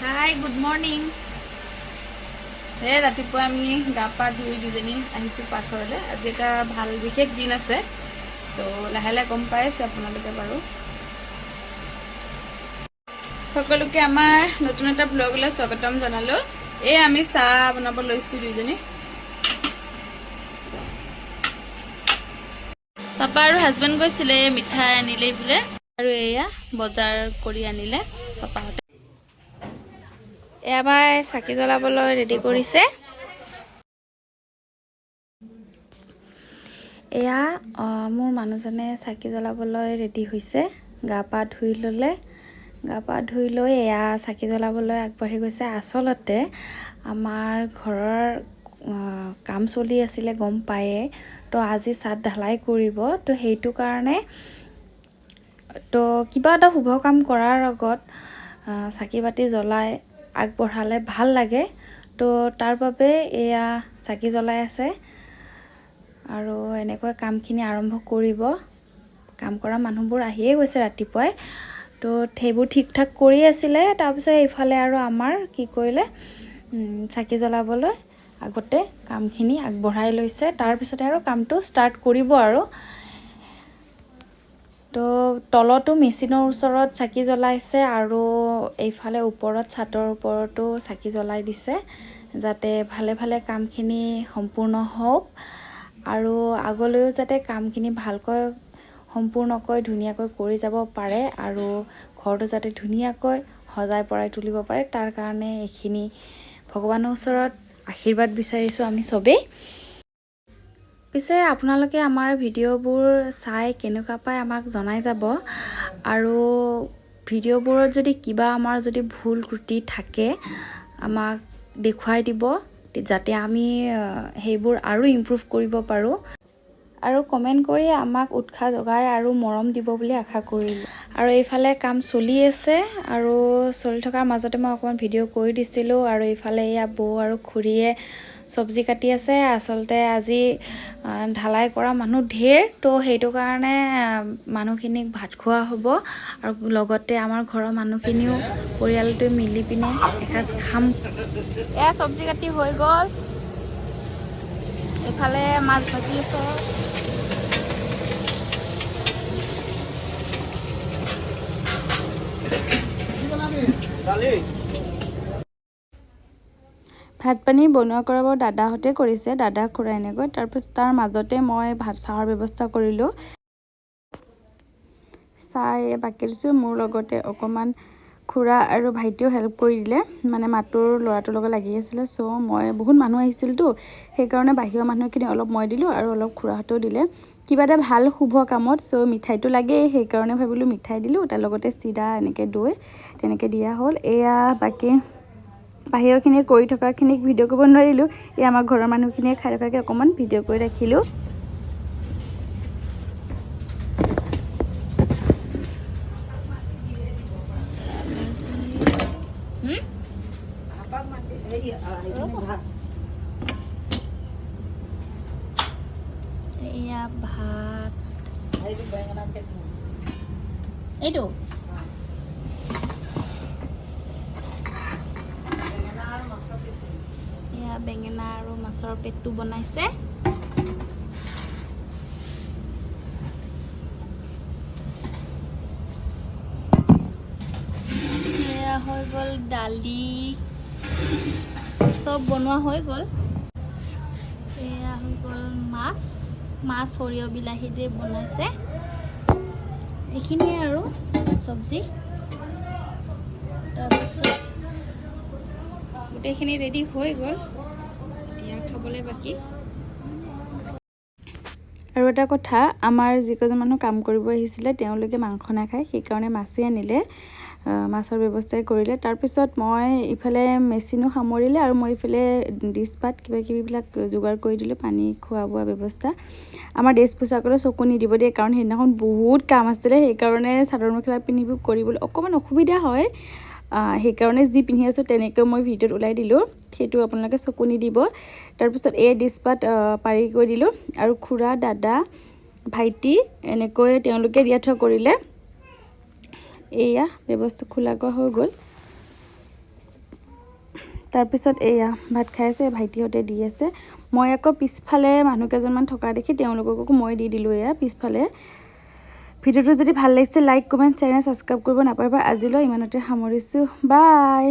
Hi good morning. ৰাতিপুৱা আমি গা পা ধুই দুজনী আহিছোঁ পাকঘৰলৈ। আজি এটা ভাল বিশেষ দিন আছে, চ' লাহে লাহে গম পাই আছে আপোনালোকে বাৰু। সকলোকে আমাৰ নতুন এটা ব্লগলৈ স্বাগতম জনালোঁ। আমি চাহ বনাব লৈছোঁ দুইজনী। পাপা আৰু হাজবেণ্ড গৈছিলে মিঠাই আনিলে বোলে, আৰু এয়া বজাৰ কৰি আনিলে পাপাহঁতে। এবাৰ চাকি জ্বলাবলৈ ৰেডি কৰিছে। এয়া মোৰ মানুহজনে চাকি জ্বলাবলৈ ৰেডি হৈছে। গা পা ধুই ল'লে, গা পা ধুই লৈ এয়া চাকি জ্বলাবলৈ আগবাঢ়ি গৈছে। আচলতে আমাৰ ঘৰৰ কাম চলি আছিলে, গম পায়ে। তো আজি ছাদ ঢালাই কৰিব, তো সেইটো কাৰণে তো কিবা এটা শুভ কাম কৰাৰ আগত চাকি বাতি জ্বলাই আগবঢ়ালে ভাল লাগে। তো তাৰ বাবে এয়া চাকি জ্বলাই আছে আৰু এনেকৈ কামখিনি আৰম্ভ কৰিব। কাম কৰা মানুহবোৰ আহিয়ে গৈছে ৰাতিপুৱাই, তো সেইবোৰ ঠিক ঠাক কৰি আছিলে। তাৰপিছত এইফালে আৰু আমাৰ কি কৰিলে, চাকি জ্বলাবলৈ আগতে কামখিনি আগবঢ়াই লৈছে। তাৰপিছতে আৰু কামটো ষ্টাৰ্ট কৰিব আৰু। তো তলতো মেচিনৰ ওচৰত চাকি জ্বলাইছে আৰু এইফালে ওপৰত ছাদৰ ওপৰতো চাকি জ্বলাই দিছে, যাতে ভালে ভালে কামখিনি সম্পূৰ্ণ হওক আৰু আগলৈও যাতে কামখিনি ভালকৈ সম্পূৰ্ণকৈ ধুনীয়াকৈ কৰি যাব পাৰে আৰু ঘৰটো যাতে ধুনীয়াকৈ সজাই পৰাই তুলিব পাৰে, তাৰ কাৰণে এইখিনি ভগৱানৰ ওচৰত আশীৰ্বাদ বিচাৰিছোঁ আমি চবেই। পিছে আপোনালোকে আমাৰ ভিডিঅ'বোৰ চাই কেনেকুৱা পায় আমাক জনাই যাব, আৰু ভিডিঅ'বোৰত যদি কিবা আমাৰ যদি ভুল ত্ৰুটি থাকে আমাক দেখুৱাই দিব, যাতে আমি সেইবোৰ আৰু ইমপ্ৰুভ কৰিব পাৰোঁ। আৰু কমেণ্ট কৰি আমাক উৎসাহ যোগাই আৰু মৰম দিব বুলি আশা কৰিলোঁ। আৰু এইফালে কাম চলি আছে, আৰু চলি থকাৰ মাজতে মই অকণমান ভিডিঅ' কৰি দিছিলোঁ। আৰু এইফালে এয়া বৌ আৰু খুৰীয়ে চব্জি কাটি আছে। আচলতে আজি ঢালাই কৰা মানুহ ঢেৰ, তো সেইটো কাৰণে মানুহখিনিক ভাত খোৱা হ'ব, আৰু লগতে আমাৰ ঘৰৰ মানুহখিনিও পৰিয়ালটোৱে মিলি পিনে এসাঁজ খাম। এয়া চব্জি কাটি হৈ গ'ল, এইফালে মাছ ভাজি আছে। ভাত পানী বনোৱা কৰা বাৰু দাদাহঁতে কৰিছে, দাদা খুৰা এনেকৈ। তাৰপিছত তাৰ মাজতে মই চাহৰ ব্যৱস্থা কৰিলোঁ। চাহ বাকি দিছোঁ, মোৰ লগতে অকণমান খুৰা আৰু ভাইটিও হেল্প কৰি দিলে, মানে মাটোৰ ল'ৰাটোৰ লগত লাগি আছিলে। চ' মই বহুত মানুহ আহিছিলতো, সেইকাৰণে বাহিৰৰ মানুহখিনি অলপ মই দিলোঁ আৰু অলপ খুৰাহঁতেও দিলে, কিবা এটা ভাল শুভ কামত। চ' মিঠাইটো লাগেই, সেইকাৰণে ভাবিলোঁ মিঠাই দিলোঁ, তাৰ লগতে চিৰা এনেকৈ দৈ তেনেকৈ দিয়া হ'ল। এয়া বাকী বাহিৰৰখিনি কৰি থকাখিনিক ভিডিঅ' কৰিব নোৱাৰিলোঁ, এই আমাৰ ঘৰৰ মানুহখিনিয়ে খাই থকাকৈ অকণমান ভিডিঅ' কৰি ৰাখিলোঁ। এয়া ভাত, এইটো এয়া বেঙেনা আৰু মাছৰ পেটু বনাইছে। এয়া হৈ গ'ল দালি, চব বনোৱা হৈ গ'ল। এয়া হৈ গ'ল মাছ সৰিয়হ বিলাহী দি বনাইছে। এইখিনিয়ে আৰু চব্জি। তাৰপিছত গোটেইখিনি ৰেডি হৈ গ'ল, এতিয়া খাবলৈ বাকী। আৰু এটা কথা, আমাৰ যিকেইজন মানুহ কাম কৰিব আহিছিলে তেওঁলোকে মাংস নাখায়, সেইকাৰণে মাছেই আনিলে, মাছৰ ব্যৱস্থাই কৰিলে। তাৰপিছত মই ইফালে মেচিনো সামৰিলে, আৰু মই ইফালে ডিছ পাত কিবা কিবিবিলাক যোগাৰ কৰি দিলোঁ, পানী খোৱা বোৱা ব্যৱস্থা। আমাৰ ড্ৰেছ পোছাকলৈ চকু নিদিব দিয়ে, কাৰণ সেইদিনাখন বহুত কাম আছিলে, সেইকাৰণে চাদৰ মেখেলা পিন্ধিব কৰিবলৈ অকণমান অসুবিধা হয়। সেইকাৰণে যি পিন্ধি আছোঁ তেনেকৈ মই ভিডিঅ'ত ওলাই দিলোঁ, সেইটো আপোনালোকে চকু নিদিব। তাৰপিছত এই ডিছ পাত পাৰি কৰি দিলোঁ, আৰু খুৰা, দাদা, ভাইটি এনেকৈ তেওঁলোকে দিয়া থোৱা কৰিলে। এয়া ব্যৱস্থা খোলা কৰা হৈ গ'ল। তাৰপিছত এয়া ভাত খাই আছে ভাইটিহঁতে দি আছে মই আকৌ পিছফালে মানুহ কেইজনমান থকা দেখি তেওঁলোককো মই দি দিলোঁ এয়া পিছফালে ভিডিঅ'টো যদি ভাল লাগিছে লাইক কমেণ্ট শ্বেয়াৰ ছাবস্ক্ৰাইব কৰিব নাপাহৰিবা আজিলৈ ইমানতে সামৰিছোঁ বাই